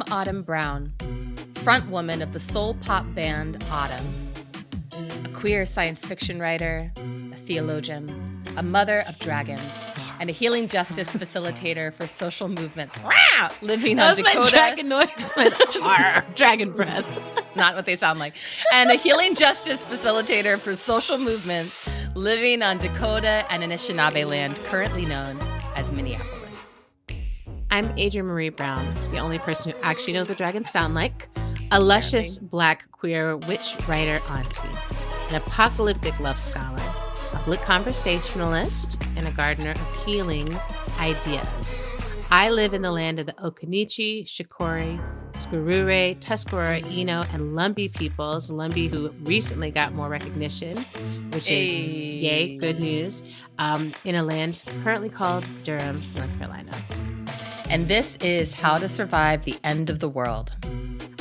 I'm Autumn Brown, frontwoman of the soul pop band Autumn, a queer science fiction writer, a theologian, a mother of dragons, and a healing justice facilitator for social movements. Living on Dakota. My dragon noise. My dragon breath. Not what they sound like. And a healing justice facilitator for social movements living on Dakota and Anishinaabe land, currently known as Minneapolis. I'm Adrienne Marie Brown, the only person who actually knows what dragons sound like, a luscious Black queer witch writer auntie, an apocalyptic love scholar, a Blick conversationalist, and a gardener of healing ideas. I live in the land of the Occaneechi, Shakori, Skurure, Tuscarora, Eno, and Lumbee peoples. Lumbee, who recently got more recognition, which is yay, good news, in a land currently called Durham, North Carolina. And this is How to Survive the End of the World,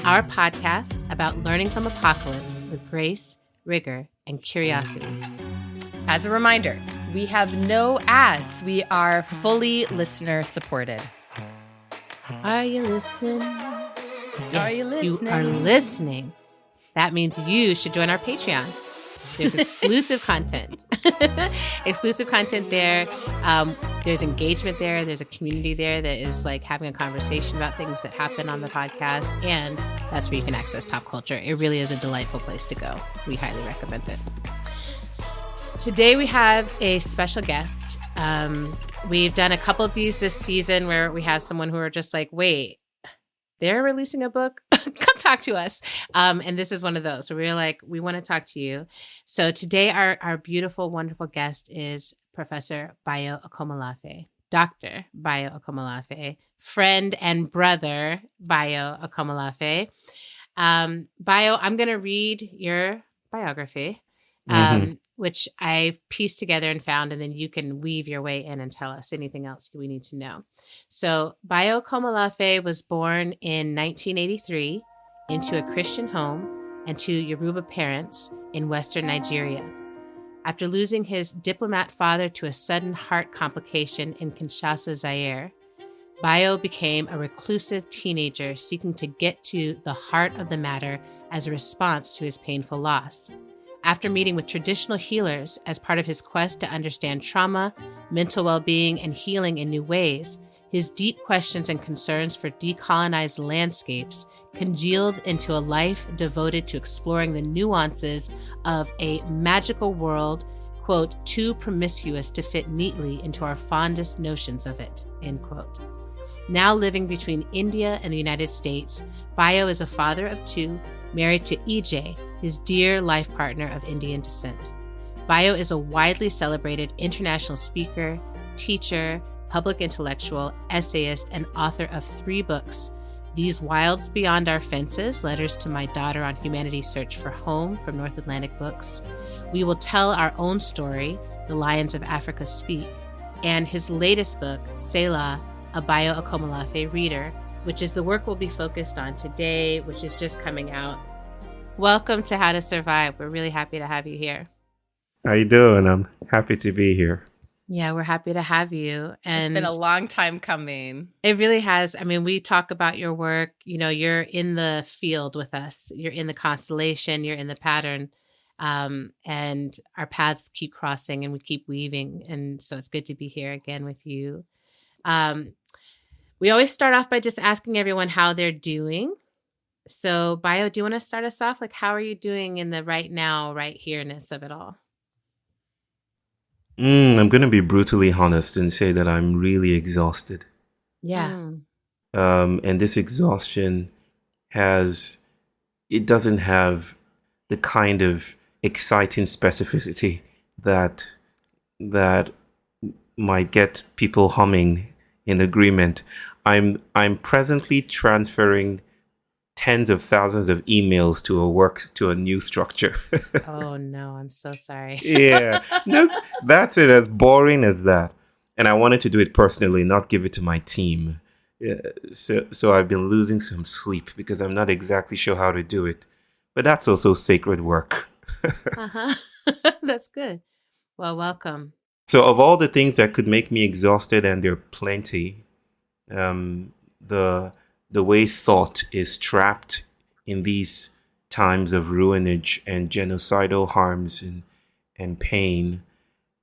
our podcast about learning from apocalypse with grace, rigor, and curiosity. As a reminder, we have no ads. We are fully listener supported. Are you listening? Yes, are you listening? You are listening. That means you should join our Patreon. There's exclusive content. Exclusive content there. There's engagement there. There's a community there that is like having a conversation about things that happen on the podcast. And that's where you can access Top Culture. It really is a delightful place to go. We highly recommend it. Today we have a special guest. We've done a couple of these this season where we have someone who are just like, wait, they're releasing a book? Come talk to us. And this is one of those where we're like, we want to talk to you. So today our beautiful, wonderful guest is Professor Báyò Akómoláfé, Dr. Báyò Akómoláfé, friend and brother Báyò Akómoláfé. Báyò, I'm going to read your biography, which I've pieced together and found, and then you can weave your way in and tell us anything else we need to know. So Báyò Akómoláfé was born in 1983 into a Christian home and to Yoruba parents in Western Nigeria. After losing his diplomat father to a sudden heart complication in Kinshasa, Zaire, Báyò became a reclusive teenager seeking to get to the heart of the matter as a response to his painful loss. After meeting with traditional healers as part of his quest to understand trauma, mental well-being, and healing in new ways, his deep questions and concerns for decolonized landscapes congealed into a life devoted to exploring the nuances of a magical world, quote, too promiscuous to fit neatly into our fondest notions of it, end quote. Now living between India and the United States, Báyò is a father of two, married to EJ, his dear life partner of Indian descent. Báyò is a widely celebrated international speaker, teacher, public intellectual, essayist, and author of 3 books: These Wilds Beyond Our Fences, Letters to My Daughter on Humanity's Search for Home from North Atlantic Books, We Will Tell Our Own Story, The Lions of Africa Speak, and his latest book, Selah, a Báyò Akómoláfé reader, which is the work we'll be focused on today, which is just coming out. Welcome to How to Survive. We're really happy to have you here. How you doing? I'm happy to be here. Yeah, we're happy to have you. And it's been a long time coming. It really has. I mean, we talk about your work. You know, you're in the field with us. You're in the constellation. You're in the pattern. And our paths keep crossing and we keep weaving. And so it's good to be here again with you. We always start off by just asking everyone how they're doing. So, Báyò, do you want to start us off? Like, how are you doing in the right now, right here-ness of it all? I'm going to be brutally honest and say that I'm really exhausted. Yeah. And this exhaustion it doesn't have the kind of exciting specificity that might get people humming in agreement. I'm presently transferring tens of thousands of emails to a new structure. Oh no, I'm so sorry. Yeah, no, that's it. As boring as that. And I wanted to do it personally, not give it to my team. So I've been losing some sleep because I'm not exactly sure how to do it. But that's also sacred work. That's good. Well, welcome. So of all the things that could make me exhausted, and there are plenty, the the way thought is trapped in these times of ruinage and genocidal harms and pain,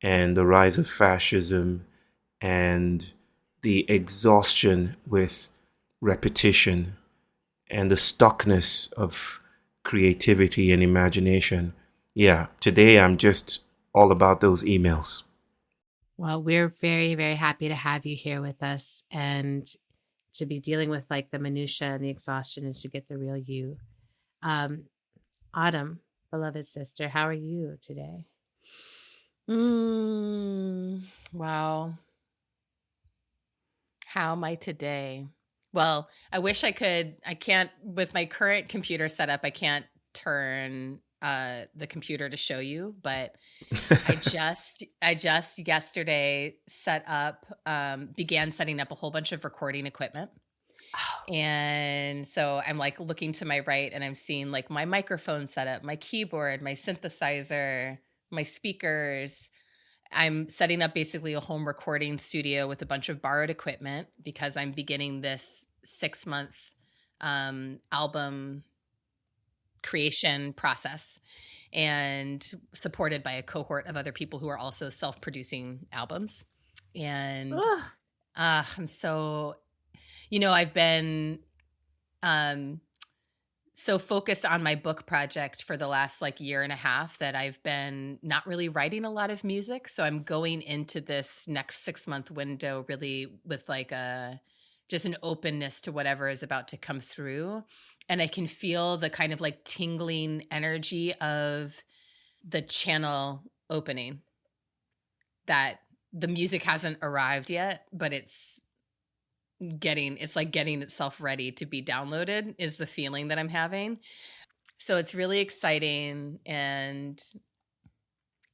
and the rise of fascism and the exhaustion with repetition and the stuckness of creativity and imagination. Yeah, today I'm just all about those emails. Well, we're very, very happy to have you here with us and to be dealing with like the minutia and the exhaustion and to get the real you. Autumn, beloved sister, how are you today? Wow. How am I today? Well, I wish I could. I can't, with my current computer setup, I can't turn the computer to show you, but I just yesterday began setting up a whole bunch of recording equipment. And so I'm like looking to my right and I'm seeing like my microphone setup, my keyboard, my synthesizer, my speakers. I'm setting up basically a home recording studio with a bunch of borrowed equipment because I'm beginning this 6-month album creation process, and supported by a cohort of other people who are also self-producing albums. And I'm so, I've been so focused on my book project for the last like year and a half that I've been not really writing a lot of music. So I'm going into this next 6-month window really with like just an openness to whatever is about to come through. And I can feel the kind of like tingling energy of the channel opening, that the music hasn't arrived yet, but it's getting itself ready to be downloaded is the feeling that I'm having. So it's really exciting. And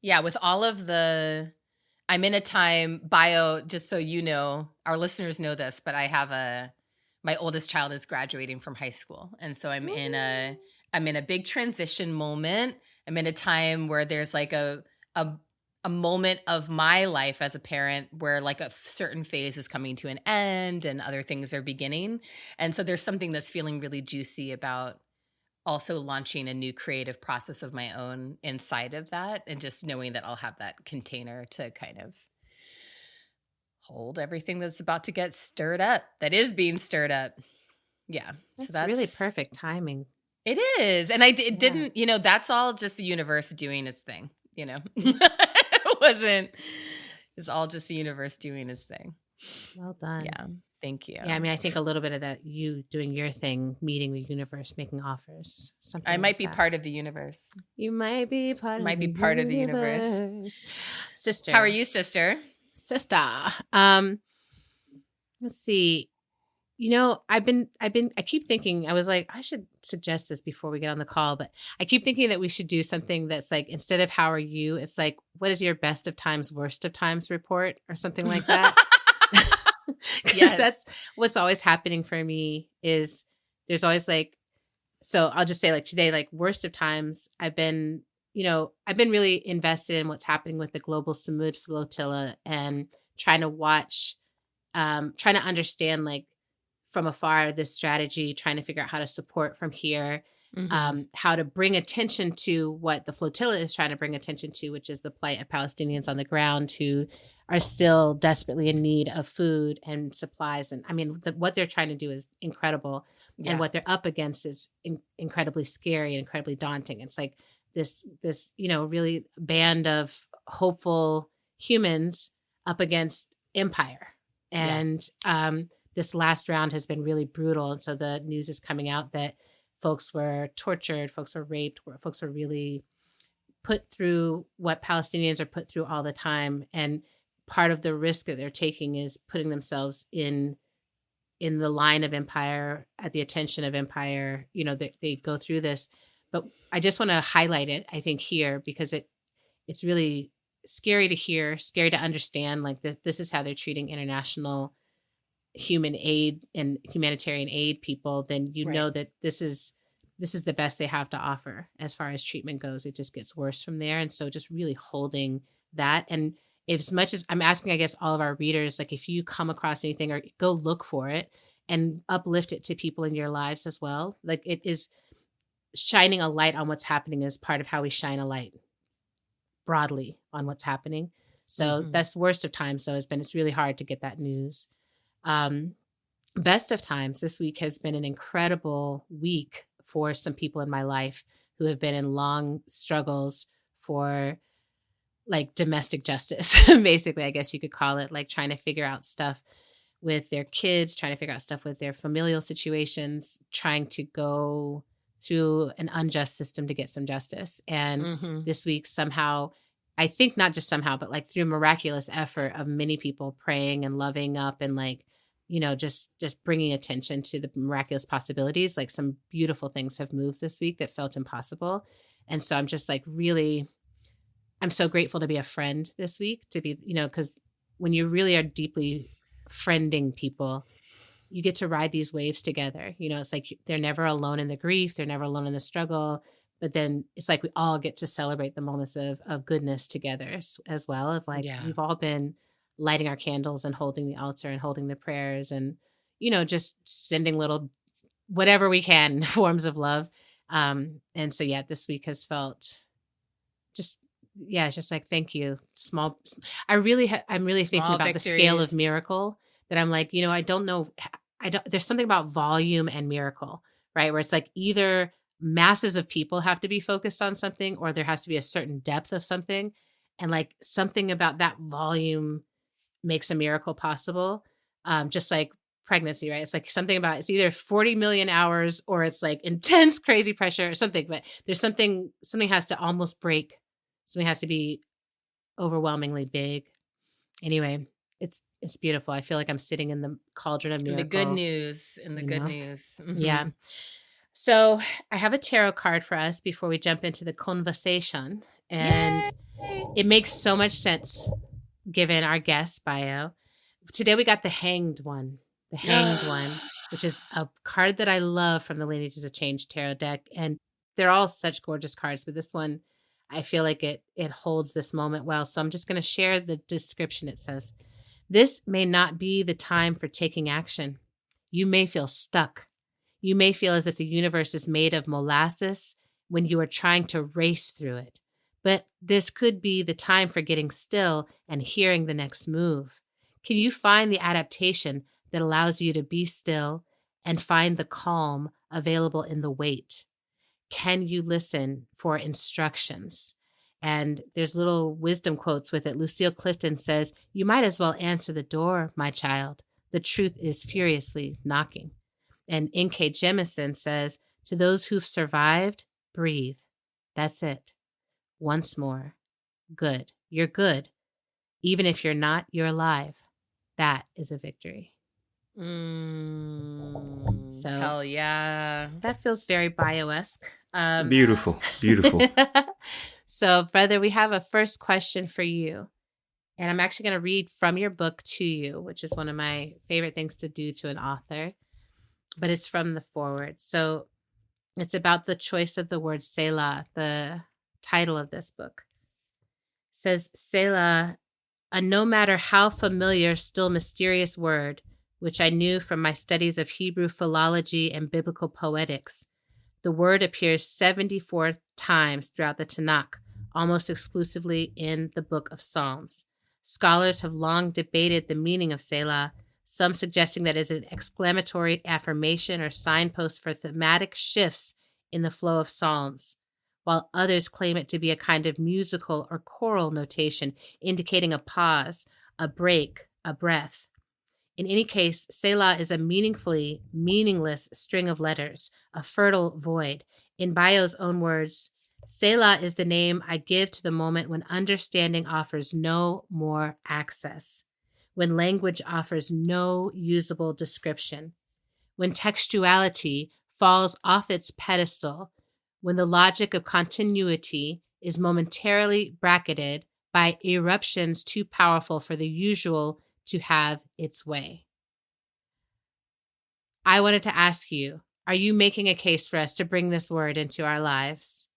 yeah, with all of I'm in a time, Báyò, just so you know, our listeners know this, but my oldest child is graduating from high school. And so I'm in a big transition moment. I'm in a time where there's like a moment of my life as a parent where like a certain phase is coming to an end and other things are beginning. And so there's something that's feeling really juicy about also launching a new creative process of my own inside of that, and just knowing that I'll have that container to kind of hold everything that's about to get stirred up, that is being stirred up. Yeah. That's really perfect timing. It is. And it didn't, that's all just the universe doing its thing, It's all just the universe doing its thing. Well done. Yeah. Thank you. Yeah, I mean, I think a little bit of that, you doing your thing, meeting the universe, making offers. I might be part of the universe. You might be part of the universe. Sister. How are you, sister? Sister. Let's see. I keep thinking, I was like, I should suggest this before we get on the call, but I keep thinking that we should do something that's like, instead of how are you, it's like, what is your best of times, worst of times report or something like that? Because that's what's always happening for me is there's always like, so I'll just say like today, like worst of times, I've been really invested in what's happening with the global Samud flotilla and trying to understand like from afar this strategy, trying to figure out how to support from here, how to bring attention to what the flotilla is trying to bring attention to, which is the plight of Palestinians on the ground who are still desperately in need of food and supplies. And I mean, what they're trying to do is incredible. Yeah. And what they're up against is incredibly scary and incredibly daunting. It's like this, really band of hopeful humans up against empire. And this last round has been really brutal. And so the news is coming out that folks were tortured, folks were raped, folks were really put through what Palestinians are put through all the time. And part of the risk that they're taking is putting themselves in the line of empire, at the attention of empire. They go through this. But I just want to highlight it, I think, here, because it's really scary to hear, scary to understand, like this is how they're treating international human aid and humanitarian aid people. Then know that this is the best they have to offer as far as treatment goes. It just gets worse from there. And so just really holding that. And as much as I'm asking, I guess, all of our readers, like if you come across anything or go look for it, and uplift it to people in your lives as well. Like it is shining a light on what's happening is part of how we shine a light broadly on what's happening. So that's worst of times. So it's really hard to get that news. Best of times this week has been an incredible week for some people in my life who have been in long struggles for like domestic justice, basically, I guess you could call it, like trying to figure out stuff with their kids, trying to figure out stuff with their familial situations, trying to go through an unjust system to get some justice. And this week somehow, I think not just somehow, but like through miraculous effort of many people praying and loving up and like, you know, just bringing attention to the miraculous possibilities, like some beautiful things have moved this week that felt impossible. And so I'm just like really, I'm so grateful to be a friend this week, to be, you know, because when you really are deeply friending people, you get to ride these waves together. You know, it's like they're never alone in the grief. They're never alone in the struggle. But then it's like we all get to celebrate the moments of goodness together as well. Of like, we've all been lighting our candles and holding the altar and holding the prayers and, you know, just sending little, whatever we can, forms of love. And so, yeah, this week has felt just, it's just like, thank you. I'm really thinking about the scale of miracle that I'm like, you know, I don't know. There's something about volume and miracle, right? Where it's like either masses of people have to be focused on something or there has to be a certain depth of something. And like something about that volume makes a miracle possible. Just like pregnancy, right? It's like something about, it's either 40 million hours or it's like intense, crazy pressure or something, but there's something has to almost break. Something has to be overwhelmingly big. Anyway, it's beautiful. I feel like I'm sitting in the cauldron of miracle. In the good news. Yeah. So I have a tarot card for us before we jump into the conversation. And it makes so much sense given our guest, Báyò. Today we got the Hanged one. The Hanged one, which is a card that I love from the Lineages of Change tarot deck. And they're all such gorgeous cards, but this one, I feel like it holds this moment well. So I'm just going to share the description. It says, "This may not be the time for taking action. You may feel stuck. You may feel as if the universe is made of molasses when you are trying to race through it. But this could be the time for getting still and hearing the next move. Can you find the adaptation that allows you to be still and find the calm available in the wait? Can you listen for instructions?" And there's little wisdom quotes with it. Lucille Clifton says, "You might as well answer the door, my child. The truth is furiously knocking." And N.K. Jemisin says, "To those who've survived, breathe. That's it. Once more. Good. You're good. Even if you're not, you're alive. That is a victory." So hell yeah. That feels very Báyò-esque. Beautiful. So, brother, we have a first question for you. And I'm actually going to read from your book to you, which is one of my favorite things to do to an author. But it's from the foreword. So it's about the choice of the word Selah, the title of this book. It says, "Selah, a no matter how familiar, still mysterious word, which I knew from my studies of Hebrew philology and biblical poetics. The word appears 74 times throughout the Tanakh, almost exclusively in the book of Psalms. Scholars have long debated the meaning of Selah, some suggesting that it is an exclamatory affirmation or signpost for thematic shifts in the flow of Psalms, while others claim it to be a kind of musical or choral notation indicating a pause, a break, a breath. In any case, Selah is a meaningfully meaningless string of letters, a fertile void. In Báyò's own words, Selah is the name I give to the moment when understanding offers no more access, when language offers no usable description, when textuality falls off its pedestal, when the logic of continuity is momentarily bracketed by eruptions too powerful for the usual to have its way." I wanted to ask you, are you making a case for us to bring this word into our lives?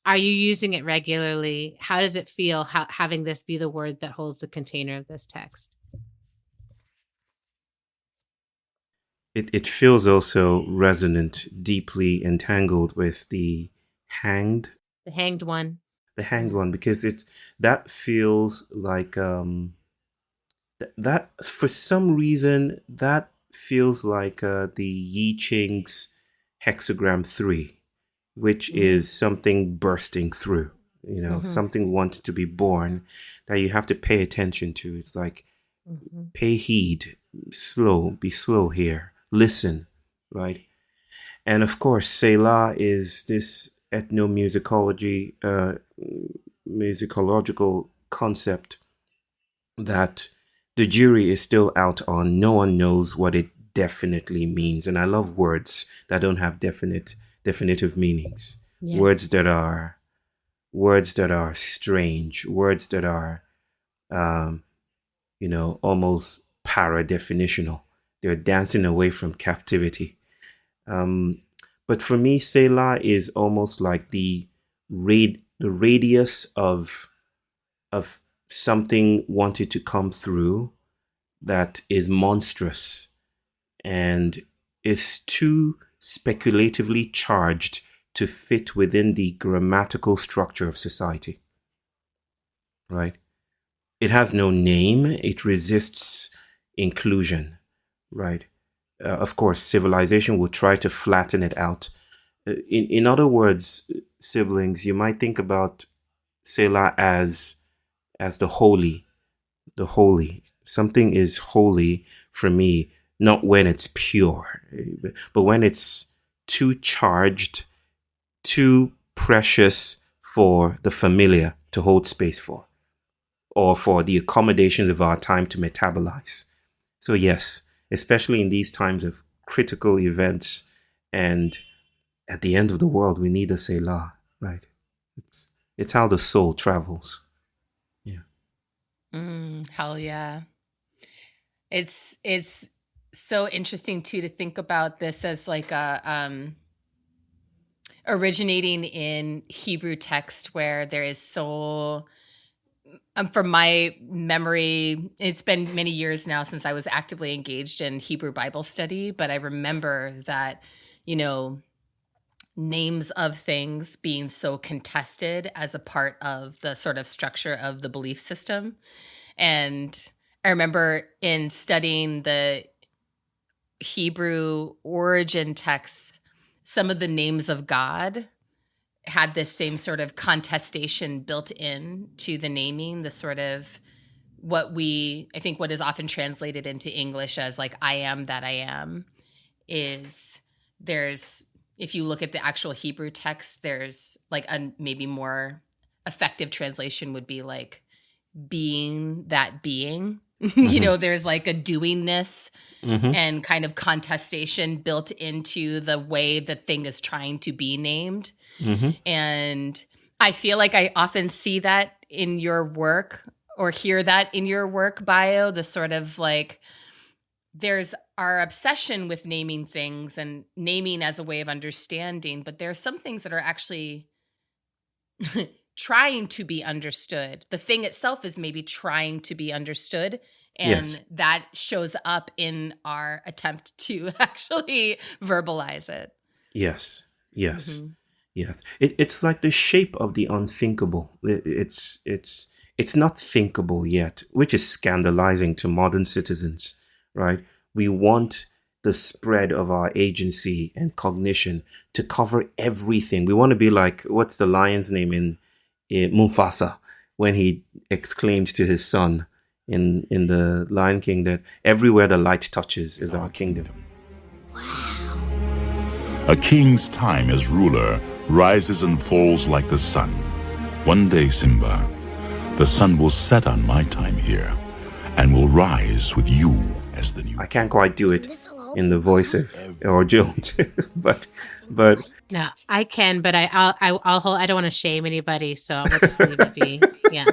Are you using it regularly? How does it feel having this be the word that holds the container of this text? it feels also resonant, deeply entangled with hanged, The hanged one. the hanged one, because that feels like that for some reason that feels like the I Ching's hexagram 3, which is something bursting through, something wanting to be born that you have to pay attention to. It's like, pay heed, be slow here, listen, right? And of course, Selah is this musicological concept that the jury is still out on. No one knows what it definitely means. And I love words that don't have definitive meanings. Yes. Words that are strange, words that are almost para-definitional. They're dancing away from captivity. But for me, Selah is almost like the radius of something wanted to come through that is monstrous and is too speculatively charged to fit within the grammatical structure of society. Right? It has no name. It resists inclusion. Right? Of course, civilization will try to flatten it out. In other words, siblings, you might think about Selah as the holy. Something is holy for me, not when it's pure, but when it's too charged, too precious for the familiar to hold space for, or for the accommodations of our time to metabolize. So yes, especially in these times of critical events and at the end of the world, we need a Selah, right? It's how the soul travels. Yeah. Hell yeah. It's so interesting too to think about this as like a originating in Hebrew text, where there is so from my memory, it's been many years now since I was actively engaged in Hebrew Bible study, but I remember that, names of things being so contested as a part of the sort of structure of the belief system. And I remember in studying the Hebrew origin texts, some of the names of God had this same sort of contestation built in to the naming, the sort of what is often translated into English as like, I am that I am, if you look at the actual Hebrew text, there's like a maybe more effective translation would be like being that being. Mm-hmm. There's like a doingness Mm-hmm. and kind of contestation built into the way the thing is trying to be named. Mm-hmm. And I feel like I often see that in your work or hear that in your work, Báyò, the sort of like, there's our obsession with naming things and naming as a way of understanding, but there are some things that are actually trying to be understood. The thing itself is maybe trying to be understood, and Yes. that shows up in our attempt to actually verbalize it. Yes. Yes. Mm-hmm. Yes. It's like the shape of the unthinkable. It's not thinkable yet, which is scandalizing to modern citizens, right? We want the spread of our agency and cognition to cover everything. We want to be like, what's the lion's name in Mufasa, when he exclaimed to his son in the Lion King that everywhere the light touches is our kingdom. A king's time as ruler rises and falls like the sun. One day, Simba, the sun will set on my time here and will rise with you as the new. I can't quite do it in the voice of Earl Jones, but No, I can, but I'll hold. I don't want to shame anybody, so I'll just leave it be. Yeah.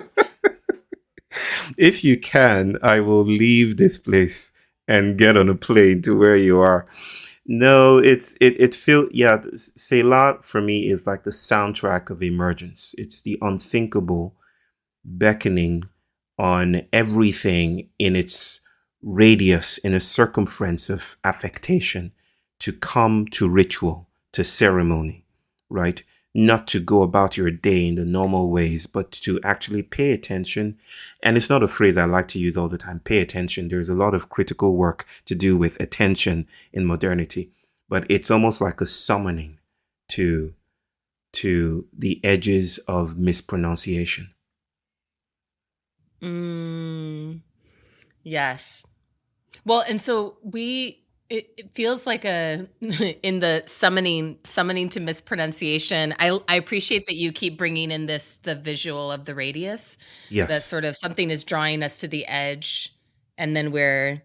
if you can, I will leave this place and get on a plane to where you are. No, Selah for me is like the soundtrack of emergence. It's the unthinkable beckoning on everything in its radius, in a circumference of affectation, to come to ritual, to ceremony, right? Not to go about your day in the normal ways, but to actually pay attention. And it's not a phrase I like to use all the time, pay attention. There's a lot of critical work to do with attention in modernity, but it's almost like a summoning to the edges of mispronunciation. Yes. Well, and so it feels like in the summoning to mispronunciation. I appreciate that you keep bringing in the visual of the radius. Yes. That sort of something is drawing us to the edge, and then we're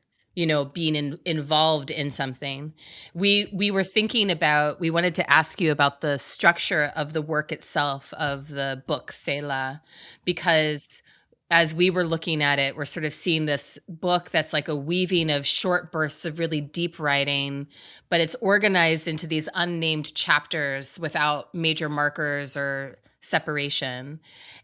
being involved in something. We were thinking about, we wanted to ask you about the structure of the work itself of the book Selah, because as we were looking at it, we're sort of seeing this book that's like a weaving of short bursts of really deep writing, but it's organized into these unnamed chapters without major markers or separation.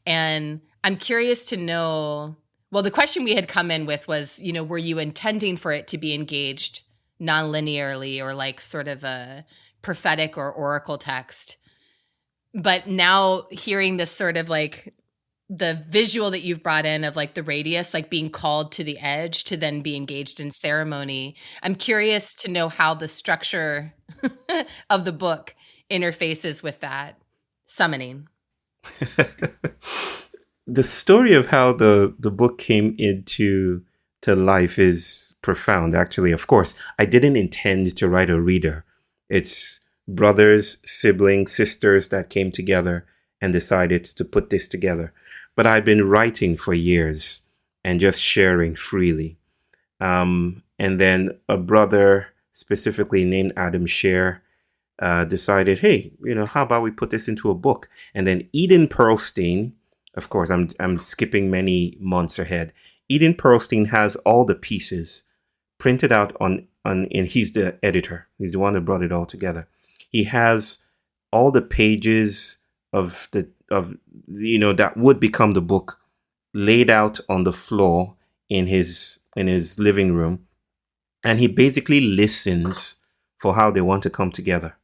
And I'm curious to know, well, the question we had come in with was, were you intending for it to be engaged non-linearly or like sort of a prophetic or oracle text? But now hearing this sort of like the visual that you've brought in of like the radius, like being called to the edge to then be engaged in ceremony, I'm curious to know how the structure of the book interfaces with that summoning. The story of how the book came into life is profound, actually. Of course, I didn't intend to write a reader. It's brothers, siblings, sisters that came together and decided to put this together. But I've been writing for years and just sharing freely. And then a brother specifically named Adam Scher decided, hey, how about we put this into a book? And then Eden Pearlstein, of course, I'm skipping many months ahead. Eden Pearlstein has all the pieces printed out and he's the editor. He's the one that brought it all together. He has all the pages of that would become the book laid out on the floor in his living room, and he basically listens for how they want to come together,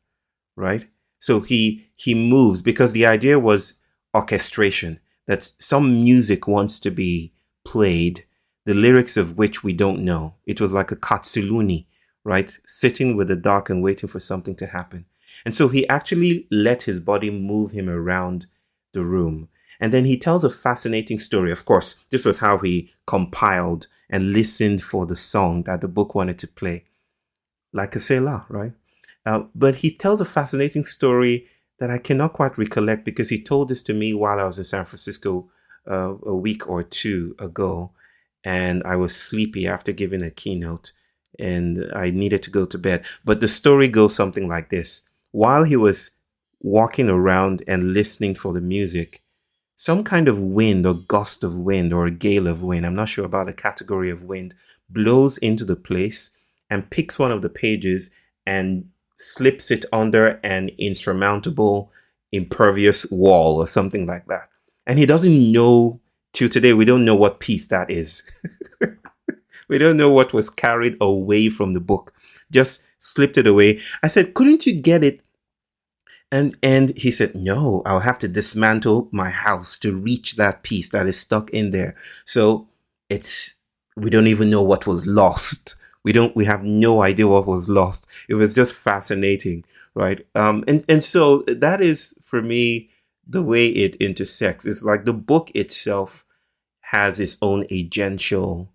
right? So he moves, because the idea was orchestration, that some music wants to be played, the lyrics of which we don't know. It was like a katsuluni, right? Sitting with the dark and waiting for something to happen. And so he actually let his body move him around the room. And then he tells a fascinating story. Of course, this was how he compiled and listened for the song that the book wanted to play. Like a Selah, right? But he tells a fascinating story that I cannot quite recollect, because he told this to me while I was in San Francisco a week or two ago. And I was sleepy after giving a keynote and I needed to go to bed. But the story goes something like this. While he was walking around and listening for the music, some kind of wind or gust of wind or a gale of wind, I'm not sure about the category of wind, blows into the place and picks one of the pages and slips it under an insurmountable, impervious wall or something like that. And he doesn't know, till today, we don't know what piece that is. We don't know what was carried away from the book. Just slipped it away. I said, couldn't you get it? And he said, no, I'll have to dismantle my house to reach that piece that is stuck in there. So we don't even know what was lost. We have no idea what was lost. It was just fascinating, right? And so that is, for me, the way it intersects. It's like the book itself has its own agential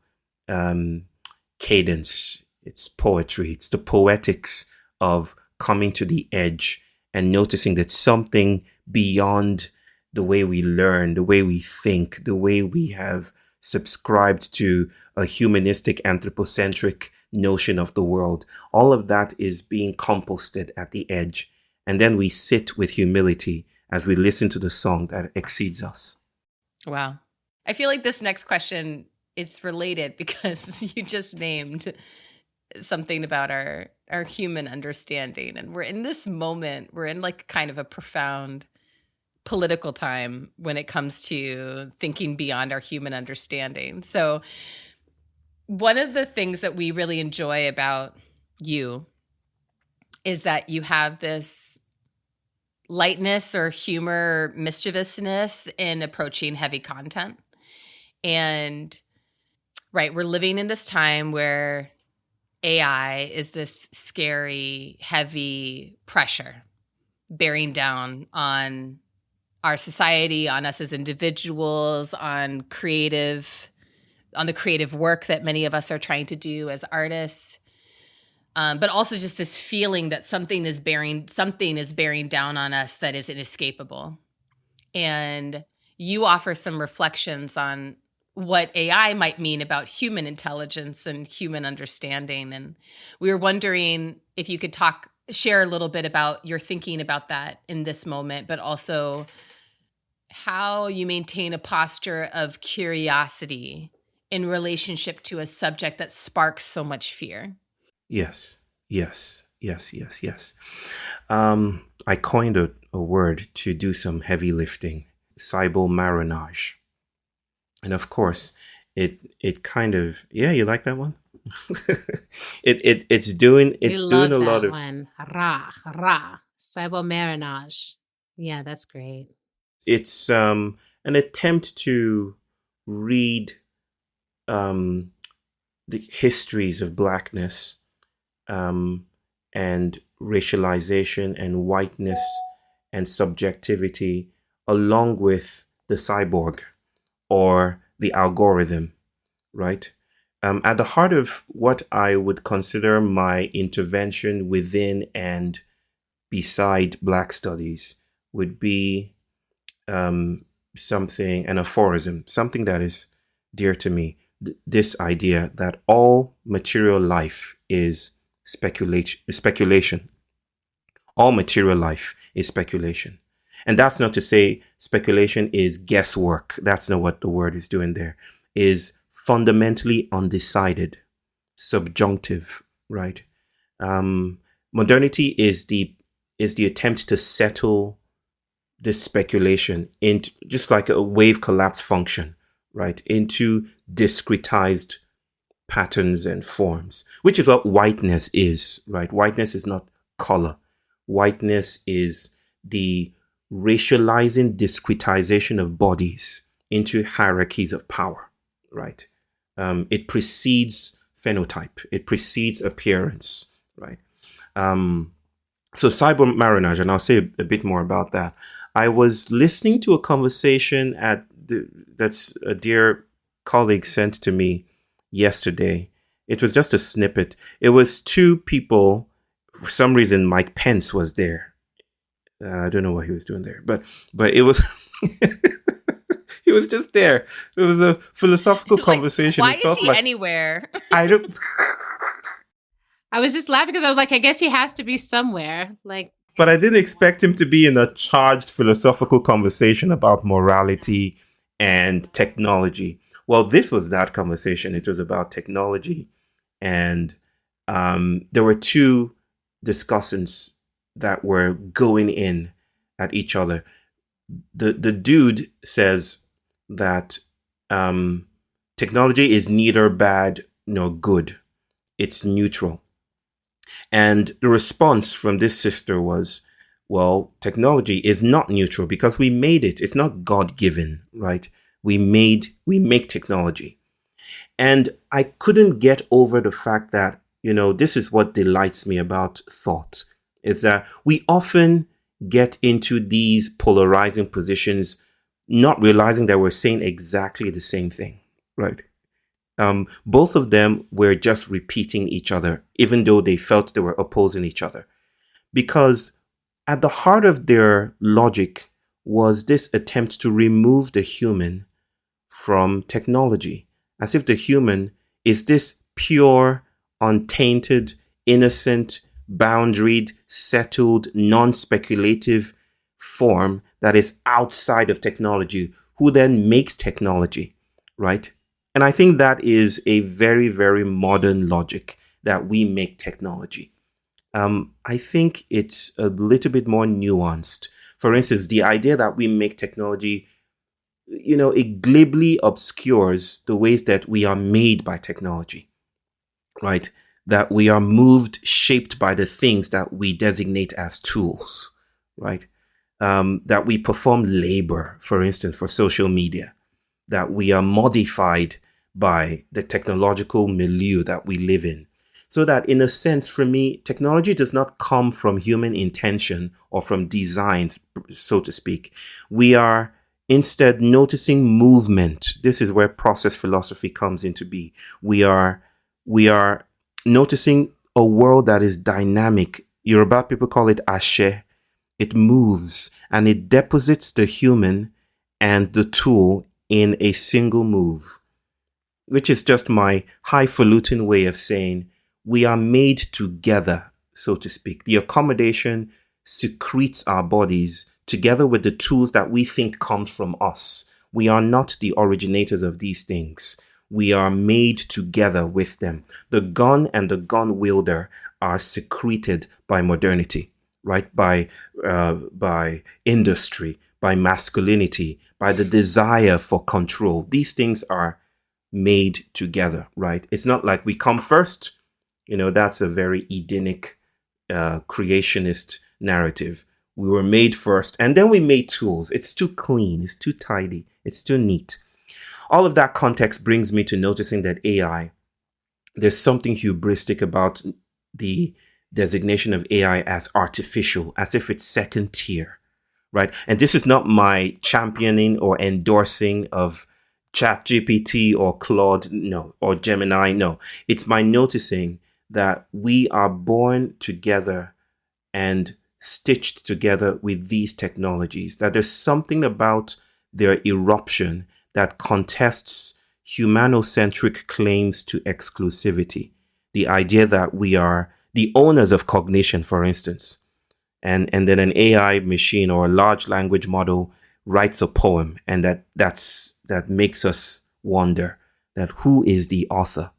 cadence. It's poetry. It's the poetics of coming to the edge and noticing that something beyond the way we learn, the way we think, the way we have subscribed to a humanistic, anthropocentric notion of the world, all of that is being composted at the edge. And then we sit with humility as we listen to the song that exceeds us. Wow. I feel like this next question, it's related because you just named something about our human understanding. And we're in this moment, we're in like kind of a profound political time when it comes to thinking beyond our human understanding. So one of the things that we really enjoy about you is that you have this lightness or humor, or mischievousness in approaching heavy content. And right, we're living in this time where AI is this scary, heavy pressure bearing down on our society, on us as individuals, on the creative work that many of us are trying to do as artists. But also just this feeling that something is bearing down on us that is inescapable. And you offer some reflections on what AI might mean about human intelligence and human understanding. And we were wondering if you could share a little bit about your thinking about that in this moment, but also how you maintain a posture of curiosity in relationship to a subject that sparks so much fear. Yes. I coined a word to do some heavy lifting, cybermarinage. And of course, it kind of, yeah, you like that one? it's doing a lot of one. Cybermarinage. Yeah, that's great. It's an attempt to read the histories of Blackness and racialization and whiteness and subjectivity along with the cyborg or the algorithm, right? At the heart of what I would consider my intervention within and beside Black studies would be an aphorism, something that is dear to me. This idea that all material life is speculation. All material life is speculation. And that's not to say speculation is guesswork. That's not what the word is doing there. Is fundamentally undecided, subjunctive, right? Modernity is the attempt to settle this speculation into just like a wave collapse function, right? Into discretized patterns and forms, which is what whiteness is, right? Whiteness is not color. Whiteness is the racializing discretization of bodies into hierarchies of power, right? It precedes phenotype. It precedes appearance, right? So cybermarinage, and I'll say a bit more about that. I was listening to a conversation that's a dear colleague sent to me yesterday. It was just a snippet. It was two people. For some reason, Mike Pence was there. I don't know what he was doing there, but it was he was just there. It was a philosophical conversation. Why is he anywhere? I don't. I was just laughing because I was like, I guess he has to be somewhere. But I didn't expect him to be in a charged philosophical conversation about morality and technology. Well, this was that conversation. It was about technology. And there were two discussants that were going in at each other. The dude says that technology is neither bad nor good. It's neutral. And the response from this sister was, well, technology is not neutral because we made it. It's not God-given, right? We make technology. And I couldn't get over the fact that, this is what delights me about thought, is that we often get into these polarizing positions, not realizing that we're saying exactly the same thing, right? Both of them were just repeating each other, even though they felt they were opposing each other. Because at the heart of their logic was this attempt to remove the human from technology, as if the human is this pure, untainted, innocent, boundaried, settled, non-speculative form that is outside of technology, who then makes technology, right? And I think that is a very, very modern logic, that we make technology. I think it's a little bit more nuanced. For instance, the idea that we make technology it glibly obscures the ways that we are made by technology, right? That we are moved, shaped by the things that we designate as tools, right? That we perform labor, for instance, for social media, that we are modified by the technological milieu that we live in. So that in a sense, for me, technology does not come from human intention or from designs, so to speak. We are instead noticing movement. This is where process philosophy comes into being. We are noticing a world that is dynamic. Yoruba people call it ashe. It moves and it deposits the human and the tool in a single move, which is just my highfalutin way of saying we are made together, so to speak. The accommodation secretes our bodies together with the tools that we think come from us. We are not the originators of these things. We are made together with them. The gun and the gun wielder are secreted by modernity, right? By industry, by masculinity, by the desire for control. These things are made together, right? It's not like we come first. That's a very Edenic creationist narrative. We were made first and then we made tools. It's too clean. It's too tidy. It's too neat. All of that context brings me to noticing that AI, there's something hubristic about the designation of AI as artificial, as if it's second tier, right? And this is not my championing or endorsing of ChatGPT or Claude, no, or Gemini, no. It's my noticing that we are born together and stitched together with these technologies, that there's something about their eruption that contests humanocentric claims to exclusivity. The idea that we are the owners of cognition, for instance, and then an AI machine or a large language model writes a poem, and that makes us wonder that who is the author,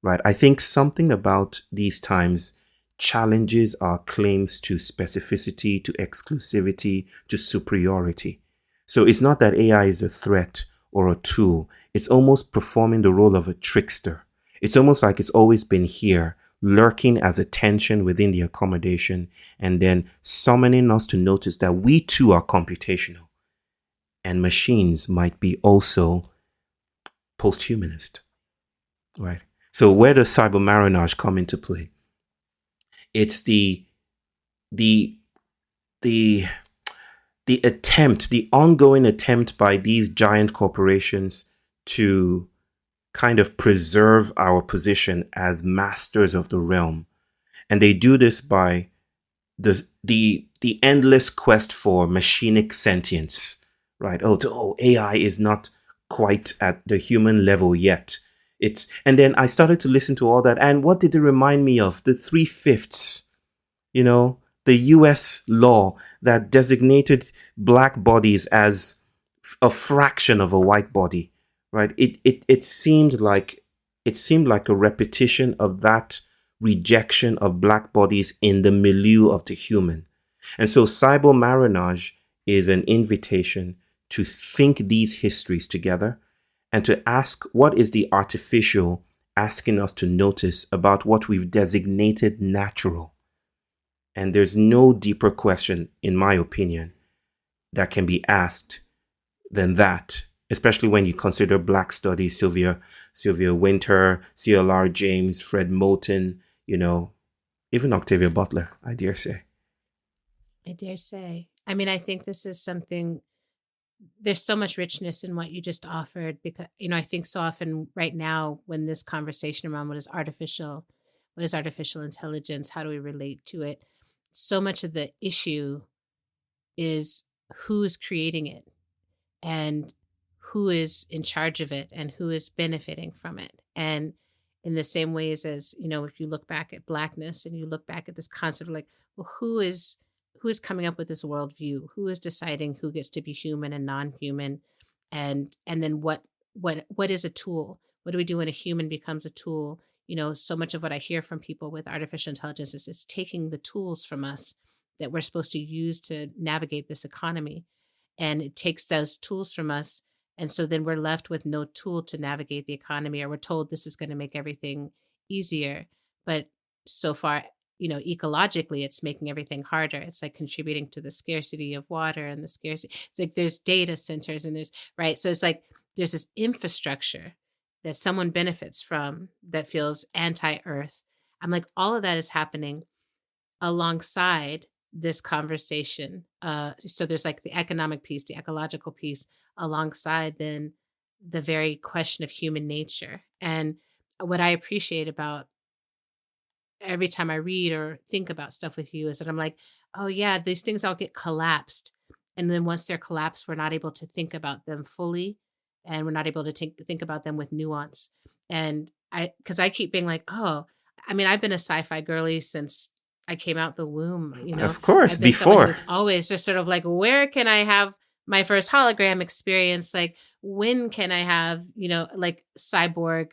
right? I think something about these times challenges our claims to specificity, to exclusivity, to superiority. So it's not that AI is a threat or a tool. It's almost performing the role of a trickster. It's almost like it's always been here, lurking as a tension within the accommodation, and then summoning us to notice that we too are computational. And machines might be also post-humanist, right? So where does cybermarinage come into play? It's the attempt, the ongoing attempt by these giant corporations to kind of preserve our position as masters of the realm. And they do this by the endless quest for machinic sentience, right? AI is not quite at the human level yet. And then I started to listen to all that. And what did it remind me of? The 3/5, the US law that designated black bodies as a fraction of a white body, right? It seemed like a repetition of that rejection of black bodies in the milieu of the human. And so cybermarinage is an invitation to think these histories together and to ask what is the artificial asking us to notice about what we've designated natural. And there's no deeper question, in my opinion, that can be asked than that, especially when you consider Black studies, Sylvia Wynter, C.L.R. James, Fred Moulton, even Octavia Butler, I dare say. I mean, I think this is something, there's so much richness in what you just offered, because, I think so often right now when this conversation around what is artificial intelligence, how do we relate to it? So much of the issue is who is creating it and who is in charge of it and who is benefiting from it. And in the same ways as, if you look back at Blackness and you look back at this concept of like, well, who is coming up with this worldview? Who is deciding who gets to be human and non-human? And then what is a tool? What do we do when a human becomes a tool? So much of what I hear from people with artificial intelligence is taking the tools from us that we're supposed to use to navigate this economy. And it takes those tools from us And so then we're left with no tool to navigate the economy, or we're told this is going to make everything easier. But so far, ecologically, it's making everything harder. It's like contributing to the scarcity of water and the scarcity. It's like there's data centers and right. So it's like there's this infrastructure that someone benefits from that feels anti-earth. I'm like, all of that is happening alongside this conversation. So there's like the economic piece, the ecological piece, alongside then the very question of human nature. And what I appreciate about every time I read or think about stuff with you is that I'm like, oh yeah, these things all get collapsed. And then once they're collapsed, we're not able to think about them fully, and we're not able to think about them with nuance. And because I keep being like, oh, I mean, I've been a sci-fi girly since I came out the womb, Of course, I've been someone before. who's always just sort of like, where can I have my first hologram experience? Like, when can I have, like cyborg,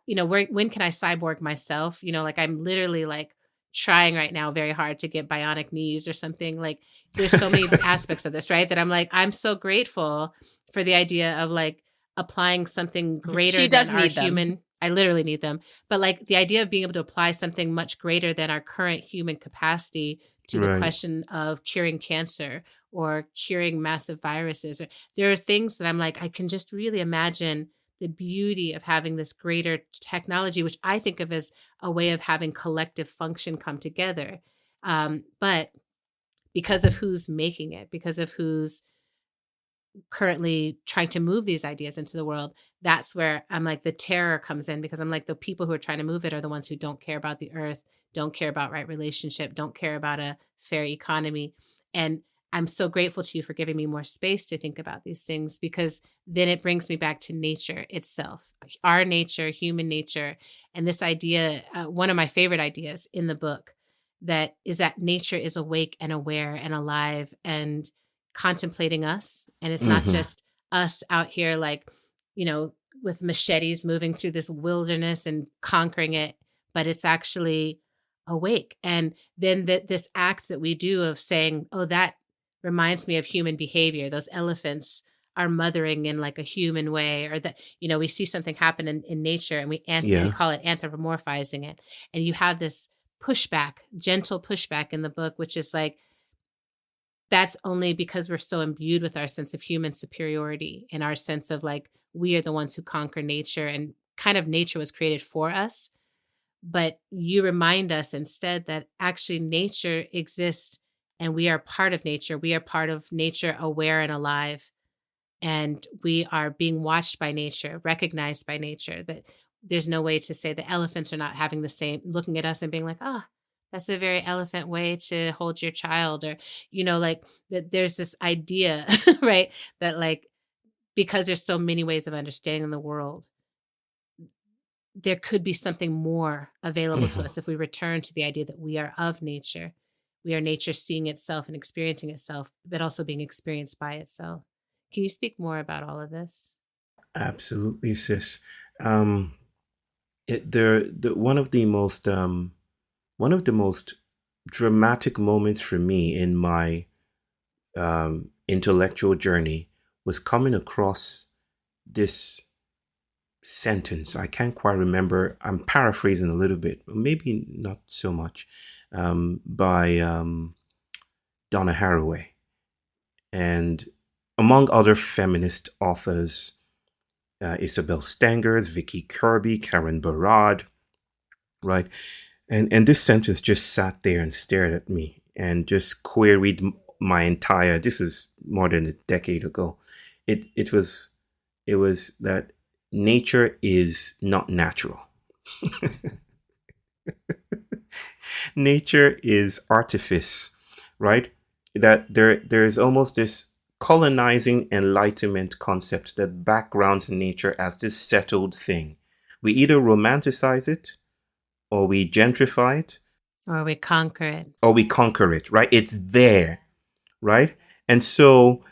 when can I cyborg myself? Like I'm literally like trying right now very hard to get bionic knees or something. Like there's so many aspects of this, right? That I'm like, I'm so grateful for the idea of like applying something greater She does than our need them. human. I literally need them. But like the idea of being able to apply something much greater than our current human capacity to the Right. question of curing cancer or curing massive viruses. Or there are things that I'm like, I can just really imagine the beauty of having this greater technology, which I think of as a way of having collective function come together. But because of who's making it, because of who's currently trying to move these ideas into the world, that's where I'm like, the terror comes in, because I'm like, the people who are trying to move it are the ones who don't care about the earth, don't care about right relationship, don't care about a fair economy. And I'm so grateful to you for giving me more space to think about these things, because then it brings me back to nature itself, our nature, human nature. And this idea, one of my favorite ideas in the book, that is that nature is awake and aware and alive and contemplating us. And it's not Mhm. just us out here like, with machetes moving through this wilderness and conquering it, but it's actually awake. And then this act that we do of saying, oh, that reminds me of human behavior. Those elephants are mothering in like a human way, or that, we see something happen in nature and we Yeah. call it anthropomorphizing it. And you have this pushback, gentle pushback in the book, which is like, that's only because we're so imbued with our sense of human superiority and our sense of like, we are the ones who conquer nature, and kind of nature was created for us. But you remind us instead that actually nature exists and we are part of nature. We are part of nature, aware and alive. And we are being watched by nature, recognized by nature. That there's no way to say the elephants are not having the same, looking at us and being like, that's a very elephant way to hold your child. Or, like that there's this idea, right? That like, because there's so many ways of understanding the world, there could be something more available to Mhm. us if we return to the idea that we are of nature. We are nature seeing itself and experiencing itself, but also being experienced by itself. Can you speak more about all of this? Absolutely, sis. Um, one of the most dramatic moments for me in my intellectual journey was coming across this sentence. I can't quite remember. I'm paraphrasing a little bit, maybe not so much, by Donna Haraway, and among other feminist authors, Isabel Stengers, Vicky Kirby, Karen Barad, right? And this sentence just sat there and stared at me and just queried my entire. This is more than a decade ago. It was that nature is not natural. Nature is artifice, right? That there's almost this colonizing enlightenment concept that backgrounds nature as this settled thing. We either romanticize it, or we gentrify it, Or we conquer it. or we conquer it, right? It's there, right? And so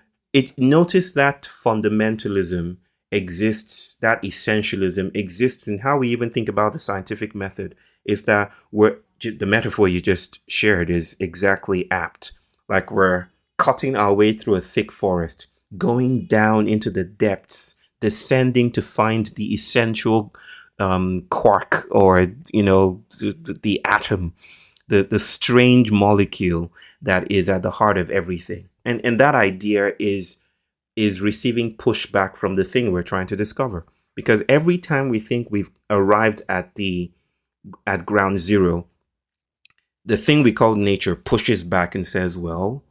notice that fundamentalism exists, that essentialism exists in how we even think about the scientific method. Is that the metaphor you just shared is exactly apt. Like we're cutting our way through a thick forest going down into the depths, descending to find the essential quark, or the atom, the strange molecule that is at the heart of everything. And that idea is receiving pushback from the thing we're trying to discover. Because every time we think we've arrived at ground zero, the thing we call nature pushes back and says, well,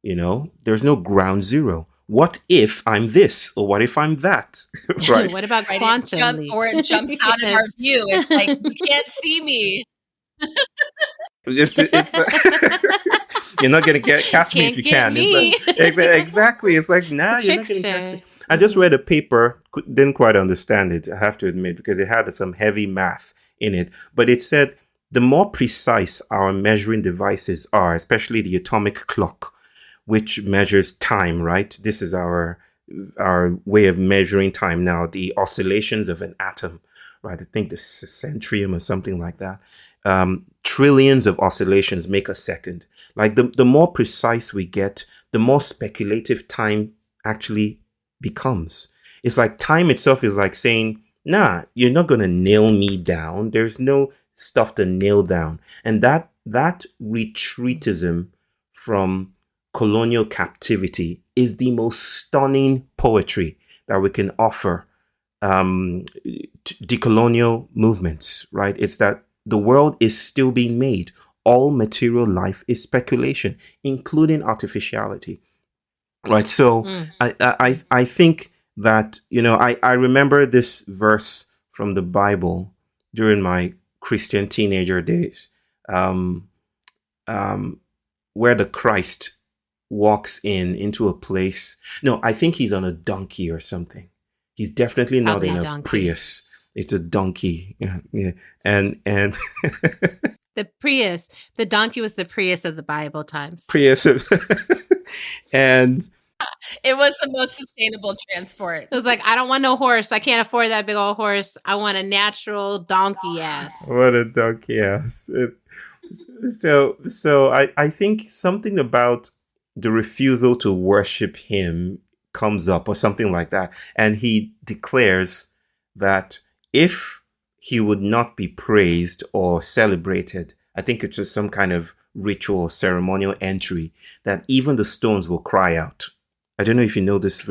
there's no ground zero. What if I'm this? Or what if I'm that? Right. What about quantum leap? Or it jumps out of our view. It's like, you can't see me. You're not going to catch me if you can. It's like, exactly. It's like, nah, you're not going to catch me. I just read a paper, didn't quite understand it, I have to admit, because it had some heavy math in it. But it said the more precise our measuring devices are, especially the atomic clock, which measures time, right? This is our way of measuring time now, the oscillations of an atom, right? I think the centrium or something like that. Trillions of oscillations make a second. Like the more precise we get, the more speculative time actually becomes. It's like time itself is like saying, nah, you're not going to nail me down. There's no stuff to nail down. And that retreatism from colonial captivity is the most stunning poetry that we can offer decolonial movements, right? It's that the world is still being made. All material life is speculation, including artificiality, right? So I think that, I remember this verse from the Bible during my Christian teenager days, where the Christ walks into a place. No, I think he's on a donkey or something. He's definitely not in a Prius. It's a donkey. Yeah. And the Prius, the donkey was the Prius of the Bible times. Prius. And it was the most sustainable transport. It was like, I don't want no horse. I can't afford that big old horse. I want a natural donkey ass. What a donkey ass. So I think something about the refusal to worship him comes up, or something like that. And he declares that if he would not be praised or celebrated, I think it's just some kind of ritual, ceremonial entry, that even the stones will cry out. I don't know if you know this.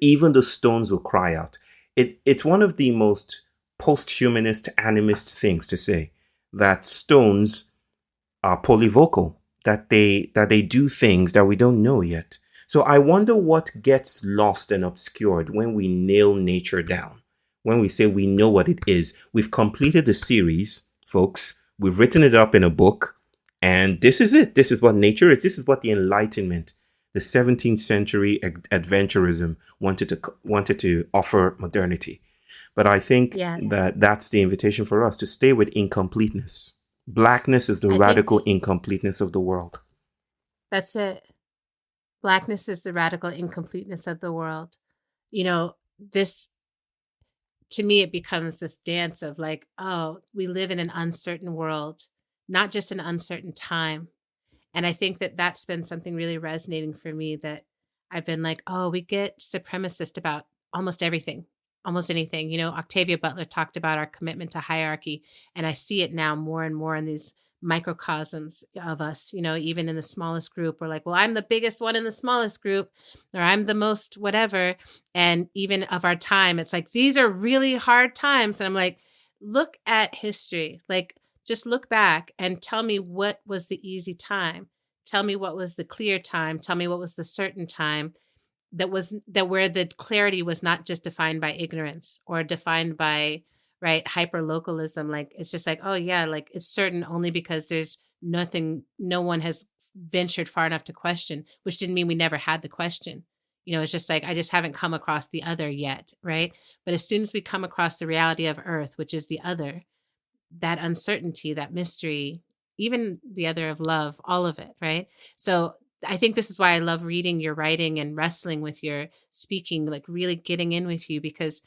Even the stones will cry out. It's one of the most post-humanist, animist things to say, that stones are polyvocal, that they do things that we don't know yet. So I wonder what gets lost and obscured when we nail nature down, when we say we know what it is. We've completed the series, folks. We've written it up in a book, and this is it. This is what nature is. This is what the Enlightenment, the 17th century adventurism wanted to offer modernity. But I think that's the invitation for us, to stay with incompleteness. Blackness is the radical incompleteness of the world. That's it. Blackness is the radical incompleteness of the world. This, to me, it becomes this dance of like, oh, we live in an uncertain world, not just an uncertain time. And I think that that's been something really resonating for me, that I've been like, oh, we get supremacist about almost everything, almost anything. Octavia Butler talked about our commitment to hierarchy, and I see it now more and more in these microcosms of us, even in the smallest group. We're like, well, I'm the biggest one in the smallest group, or I'm the most whatever. And even of our time, it's like, these are really hard times. And I'm like, look at history. Like, just look back and tell me what was the easy time. Tell me what was the clear time. Tell me what was the certain time that where the clarity was not just defined by ignorance or defined by hyper localism. Like, it's just like, oh yeah, like it's certain only because there's nothing, no one has ventured far enough to question, which didn't mean we never had the question. It's just like, I just haven't come across the other yet. Right. But as soon as we come across the reality of Earth, which is the other, that uncertainty, that mystery, even the other of love, all of it. Right. So I think this is why I love reading your writing and wrestling with your speaking, like really getting in with you, because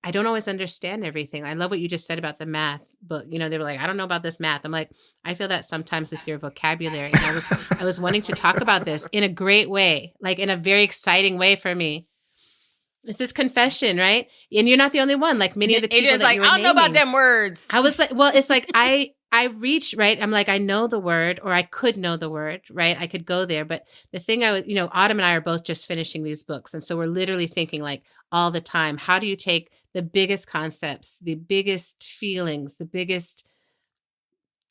I don't always understand everything. I love what you just said about the math book. You know, they were like, I don't know about this math. I'm like, I feel that sometimes with your vocabulary. And I was wanting to talk about this in a great way, like in a very exciting way for me. This is confession, right? And you're not the only one. Like many of the people Adrian's that like, you were I don't know about naming. them words. I was like, well, it's like I reach, right? I'm like, I know the word, or I could know the word, right? I could go there. But the thing Autumn and I are both just finishing these books. And so we're literally thinking like all the time, how do you take the biggest concepts, the biggest feelings, the biggest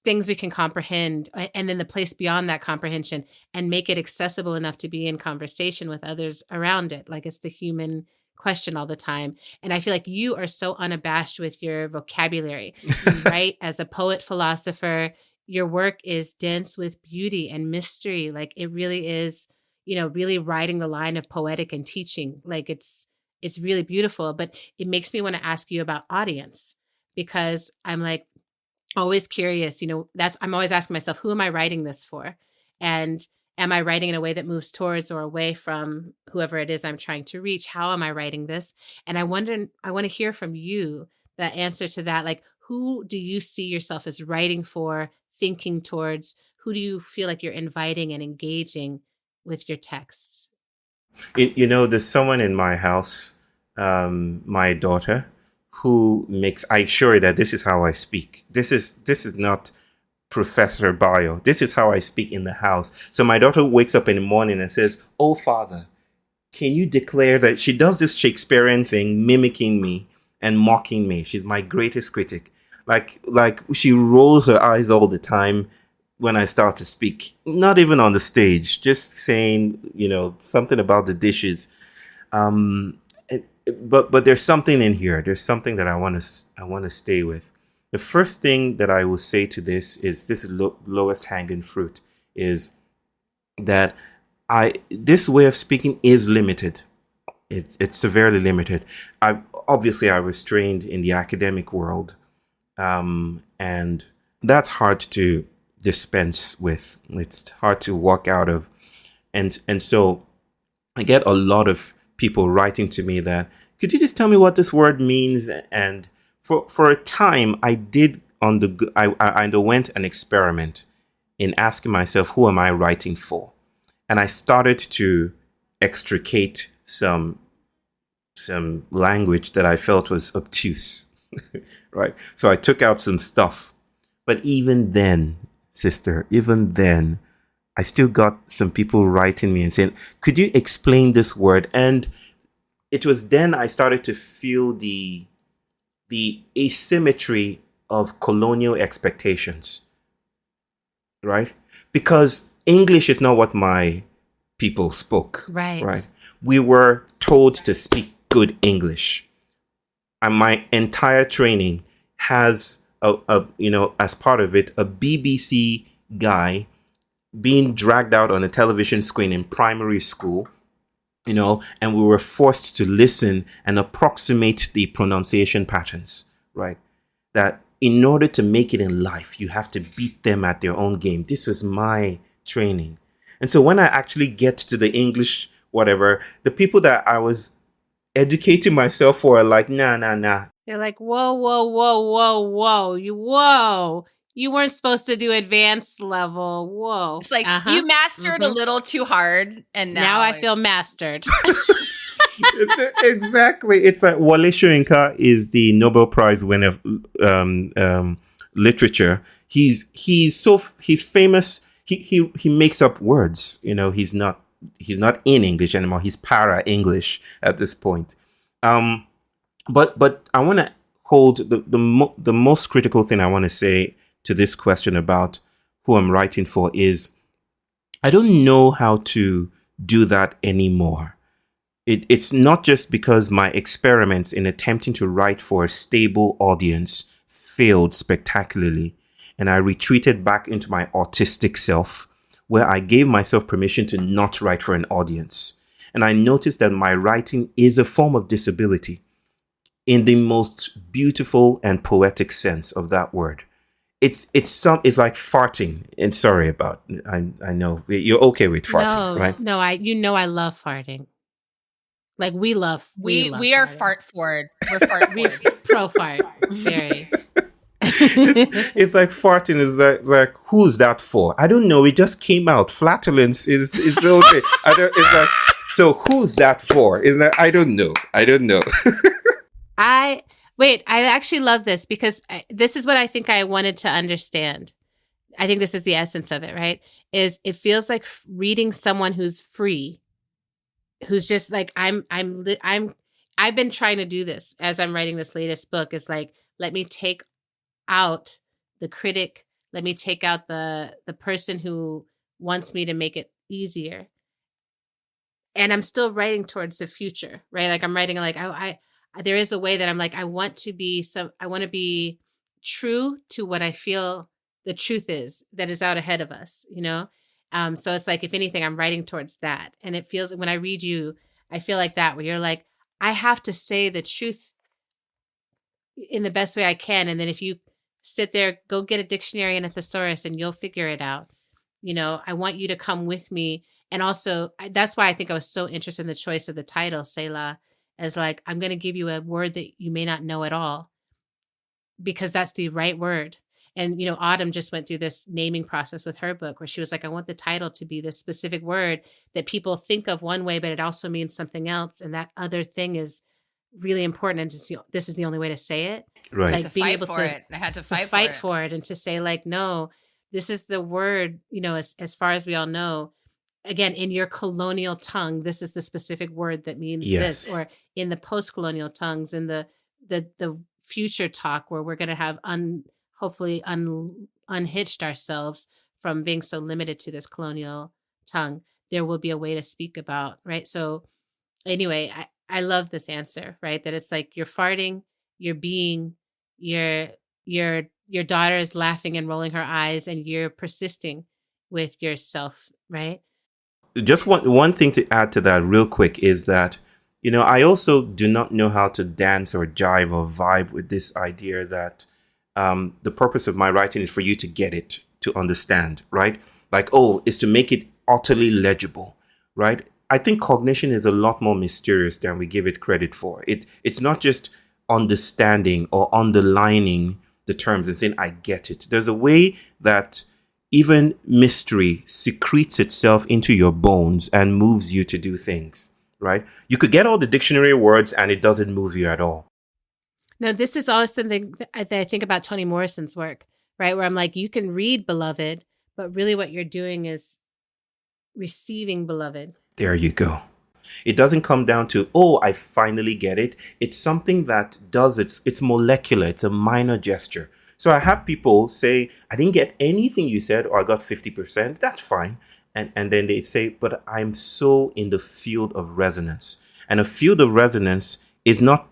things we can comprehend, and then the place beyond that comprehension, and make it accessible enough to be in conversation with others around it. Like it's the human question all the time. And I feel like you are so unabashed with your vocabulary. You write as a poet, philosopher. Your work is dense with beauty and mystery. Like it really is, really riding the line of poetic and teaching. Like it's really beautiful. But it makes me want to ask you about audience, because I'm like always curious, I'm always asking myself, who am I writing this for? And am I writing in a way that moves towards or away from whoever it is I'm trying to reach? How am I writing this? And I want to hear from you the answer to that. Like, who do you see yourself as writing for, thinking towards? Who do you feel like you're inviting and engaging with your texts? There's someone in my house, my daughter, who I assure you that this is how I speak. This is not Professor Báyò. This is how I speak in the house. So my daughter wakes up in the morning and says, "Oh, Father, can you declare that?" She does this Shakespearean thing, mimicking me and mocking me. She's my greatest critic. Like she rolls her eyes all the time when I start to speak. Not even on the stage, just saying, something about the dishes. But there's something in here. There's something that I want to stay with. The first thing that I will say to this is lowest hanging fruit, is that this way of speaking is limited. It's severely limited. I was trained in the academic world, and that's hard to dispense with. It's hard to walk out of, and so I get a lot of people writing to me that, could you just tell me what this word means? And for a time, I underwent an experiment in asking myself, who am I writing for? And I started to extricate some language that I felt was obtuse, right? So I took out some stuff. But even then, sister, I still got some people writing me and saying, could you explain this word? And it was then I started to feel the asymmetry of colonial expectations, right? Because English is not what my people spoke. Right. We were told to speak good English. And my entire training has, as part of it, a BBC guy being dragged out on a television screen in primary school, and we were forced to listen and approximate the pronunciation patterns, right? That in order to make it in life, you have to beat them at their own game. This was my training. And so when I actually get to the English, whatever, the people that I was educating myself for are like, nah. They're like, whoa. You weren't supposed to do advanced level. Whoa. It's like you mastered a little too hard, and now I feel mastered. Exactly. It's like Wale Soyinka is the Nobel Prize winner of literature. He's famous. He makes up words. He's not in English anymore. He's para English at this point. But I want to hold the most critical thing I want to say to this question about who I'm writing for is, I don't know how to do that anymore. It's not just because my experiments in attempting to write for a stable audience failed spectacularly, and I retreated back into my autistic self, where I gave myself permission to not write for an audience. And I noticed that my writing is a form of disability in the most beautiful and poetic sense of that word. It's like farting. And sorry about, I know you're okay with farting, right? No, I love farting. Like we love We are Friday. fart forward. We're fart We forward. pro fart. Very. It's like farting is like who's that for? I don't know. It just came out. Flatulence is it's okay. I don't. It's like so. Who's that for? Is that I don't know. I don't know. I actually love this because this is what I think I wanted to understand. I think this is the essence of it, right? Is it feels like reading someone who's free, who's just like I've been trying to do this as I'm writing this latest book. Is like, let me take out the critic, let me take out the person who wants me to make it easier. And I'm still writing towards the future, right? Like I'm writing like I there is a way that I'm like I want to be true to what I feel the truth is that is out ahead of us, you know? So it's like, if anything, I'm writing towards that. And it feels, when I read you, I feel like that, where you're like, I have to say the truth in the best way I can. And then if you sit there, go get a dictionary and a thesaurus and you'll figure it out. You know, I want you to come with me. And also, that's why I think I was so interested in the choice of the title, Selah, as like, I'm going to give you a word that you may not know at all, because that's the right word. And, you know, Autumn just went through this naming process with her book where she was like, I want the title to be this specific word that people think of one way, but it also means something else. And that other thing is really important. And to see, this is the only way to say it. Right. Like To being fight able for to it. I had to fight for it and to say like, no, this is the word, you know, as far as we all know, again, in your colonial tongue, this is the specific word that means Yes. this, or in the post-colonial tongues, in the future talk where we're going to have hopefully unhitched ourselves from being so limited to this colonial tongue. There will be a way to speak about, right? So anyway, I love this answer, right? That it's like you're farting, you're being, your daughter is laughing and rolling her eyes, and you're persisting with yourself, right? Just one thing to add to that real quick is that, you know, I also do not know how to dance or jive or vibe with this idea that the purpose of my writing is for you to get it, to understand, right? Like, oh, it's to make it utterly legible, right? I think cognition is a lot more mysterious than we give it credit for. It's not just understanding or underlining the terms and saying, I get it. There's a way that even mystery secretes itself into your bones and moves you to do things, right? You could get all the dictionary words and it doesn't move you at all. No, this is always something that I think about Toni Morrison's work, right? Where I'm like, you can read Beloved, but really what you're doing is receiving Beloved. There you go. It doesn't come down to, oh, I finally get it. It's something that does, it's molecular. It's a minor gesture. So I have people say, I didn't get anything you said, or I got 50%. That's fine. And then they say, but I'm so in the field of resonance. And a field of resonance is not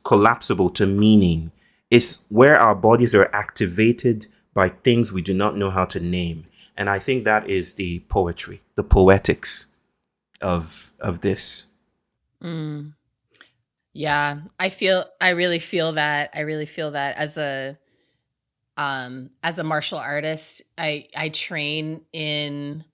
collapsible to meaning. It's where our bodies are activated by things we do not know how to name. And I think that is the poetry, the poetics of this. Yeah, I really feel that as a martial artist. I train in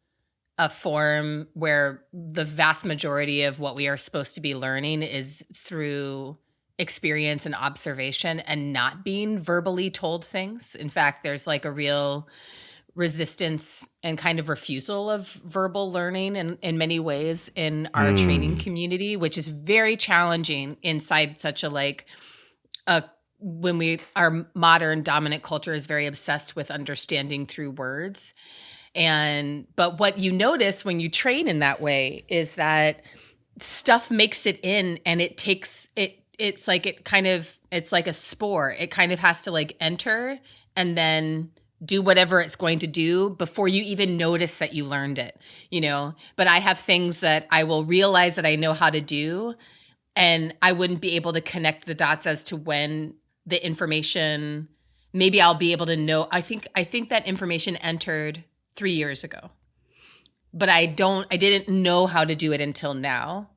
a form where the vast majority of what we are supposed to be learning is through experience and observation and not being verbally told things. In fact, there's like a real resistance and kind of refusal of verbal learning in many ways in our training community, which is very challenging inside such our modern dominant culture is very obsessed with understanding through words. But what you notice when you train in that way is that stuff makes it in, and it takes it. It's like a spore. It kind of has to like enter and then do whatever it's going to do before you even notice that you learned it, you know? But I have things that I will realize that I know how to do, and I wouldn't be able to connect the dots as to when the information, maybe I'll be able to know. I think that information entered 3 years ago, but I didn't know how to do it until now.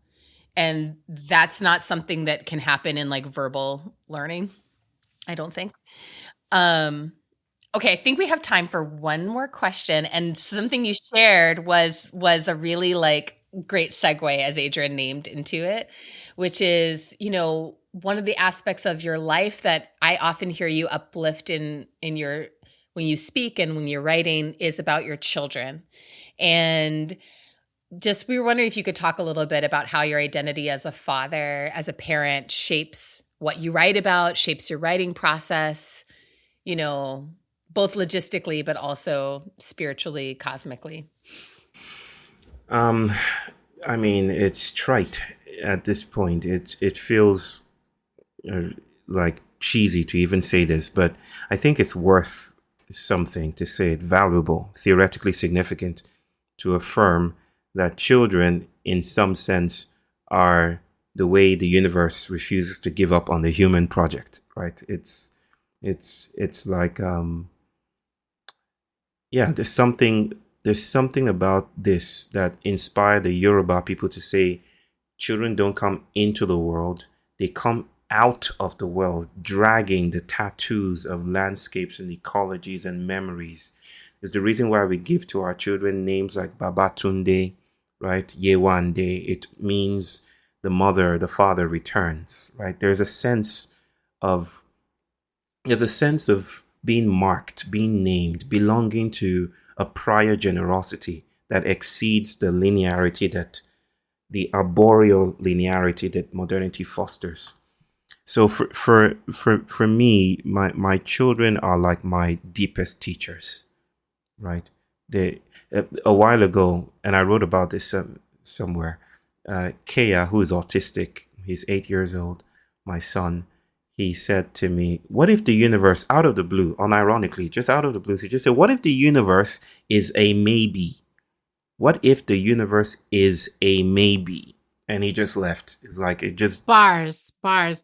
And that's not something that can happen in like verbal learning, I don't think. Okay, I think we have time for one more question. And something you shared was a really like great segue, as Adrian named, into it, which is, one of the aspects of your life that I often hear you uplift in your, when you speak and when you're writing, is about your children. And just, we were wondering if you could talk a little bit about how your identity as a father, as a parent, shapes what you write about, shapes your writing process, both logistically, but also spiritually, cosmically. It's trite at this point. It feels like cheesy to even say this, but I think it's worth something to say it, valuable, theoretically significant, to affirm that children, in some sense, are the way the universe refuses to give up on the human project, right? It's like, there's something about this that inspired the Yoruba people to say, children don't come into the world, they come out of the world, dragging the tattoos of landscapes and ecologies and memories. It's the reason why we give to our children names like Babatunde, right? Yewande. It means the mother, the father returns, right? There's a sense of being marked, being named, belonging to a prior generosity that exceeds the linearity, that the arboreal linearity that modernity fosters. So for me, my children are like my deepest teachers, right? They a while ago, and I wrote about this somewhere. Kea, who is autistic, he's 8 years old, my son. He said to me, "What if the universe, out of the blue, unironically, just out of the blue, he just said, what if the universe is a maybe? What if the universe is a maybe?" And he just left. It's like, it just... Bars. Bars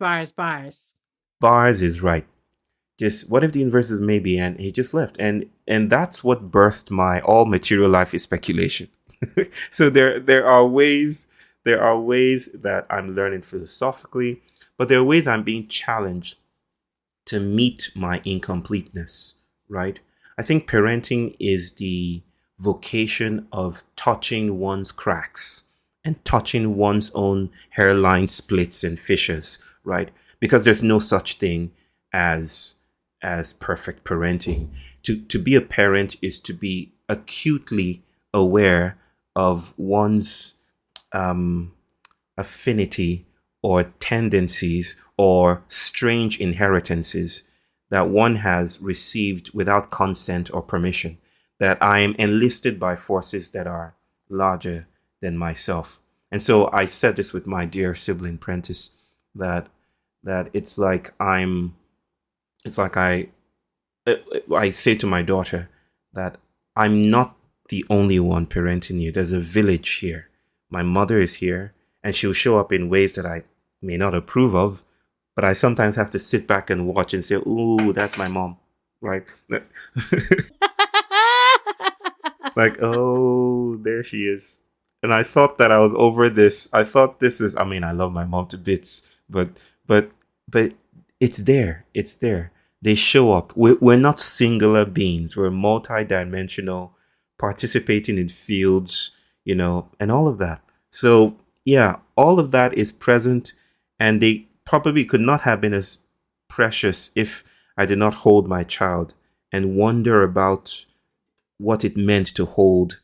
is right. Just, what if the universe is maybe? And he just left. And that's what birthed my all material life is speculation. So there are ways that I'm learning philosophically, but there are ways I'm being challenged to meet my incompleteness, right? I think parenting is the vocation of touching one's cracks and touching one's own hairline splits and fissures, right? Because there's no such thing as perfect parenting. To be a parent is to be acutely aware of one's affinity or tendencies or strange inheritances that one has received without consent or permission, that I am enlisted by forces that are larger than myself. And so I said this with my dear sibling Prentice, that it's like I say to my daughter that I'm not the only one parenting you. There's a village here. My mother is here, and she'll show up in ways that I may not approve of, but I sometimes have to sit back and watch and say, "Ooh, that's my mom," right? Like, oh, there she is. And I thought that I was over this. I thought this is, I love my mom to bits, but it's there. It's there. They show up. We're not singular beings. We're multi-dimensional, participating in fields, and all of that. So yeah, all of that is present, and they probably could not have been as precious if I did not hold my child and wonder about what it meant to hold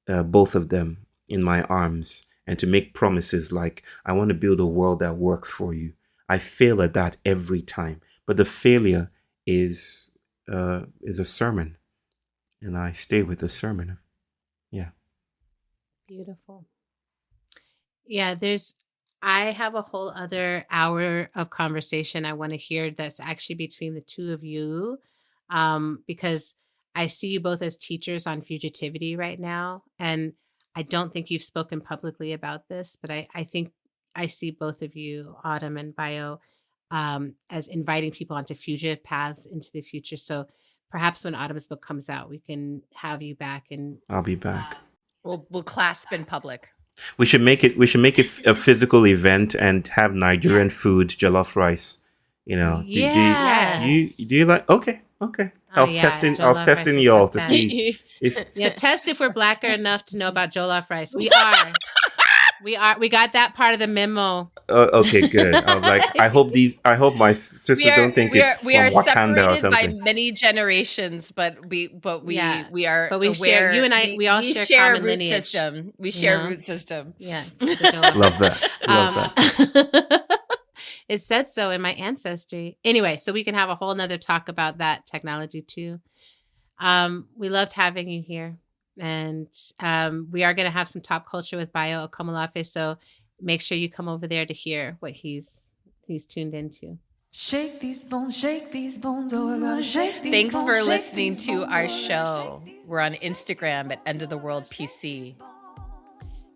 both of them in my arms and to make promises like, I want to build a world that works for you. I fail at that every time, but the failure is a sermon, and I stay with the sermon. Yeah. Beautiful. Yeah, I have a whole other hour of conversation I want to hear that's actually between the two of you, because I see you both as teachers on fugitivity right now. And I don't think you've spoken publicly about this, but I think I see both of you, Autumn and Báyò, as inviting people onto fugitive paths into the future. So perhaps when Autumn's book comes out, we can have you back, and I'll be back. We'll clasp in public. We should make it a physical event and have Nigerian food, jollof rice. Yes. Do you like? Okay. I was testing y'all to see Test if we're blacker enough to know about jollof rice. We are. We got that part of the memo. Okay, good. I was like, I hope my sisters don't think it's from Wakanda or separated something. by many generations, but we are But we aware. share. You and I, we all share common root lineage. system. We share root system. Yes. Love that. that. It said so in my ancestry. Anyway, so we can have a whole nother talk about that technology too. We loved having you here. And we are going to have some top culture with Báyò Akómoláfé. So make sure you come over there to hear what he's tuned into. Shake these bones, oh my God, shake these Thanks bones, for shake listening these to bones, our oh my God, show. shake these We're on Instagram at End of the World PC.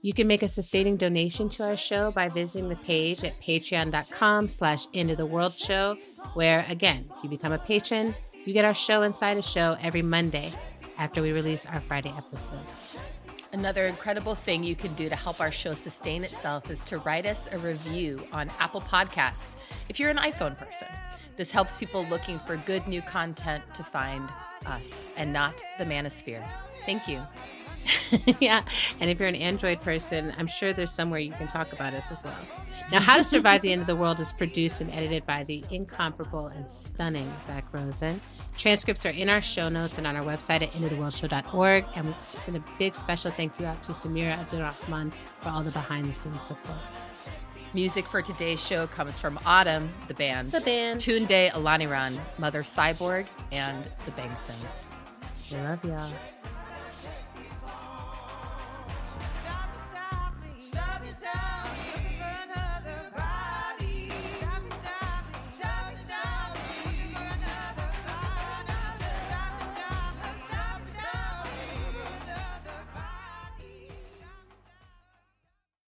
You can make a sustaining donation to our show by visiting the page at patreon.com/endoftheworldshow, where, again, if you become a patron, you get our show inside a show every Monday after we release our Friday episodes. Another incredible thing you can do to help our show sustain itself is to write us a review on Apple Podcasts if you're an iPhone person. This helps people looking for good new content to find us and not the manosphere. Thank you. Yeah. And if you're an Android person, I'm sure there's somewhere you can talk about us as well. Now, How to Survive the End of the World is produced and edited by the incomparable and stunning Zach Rosen. Transcripts are in our show notes and on our website at endoftheworldshow.org. And we send a big special thank you out to Samira Abdurrahman for all the behind-the-scenes support. Music for today's show comes from Autumn, the band, Tunde Alaniran, Mother Cyborg, and the Bangsons. We love y'all.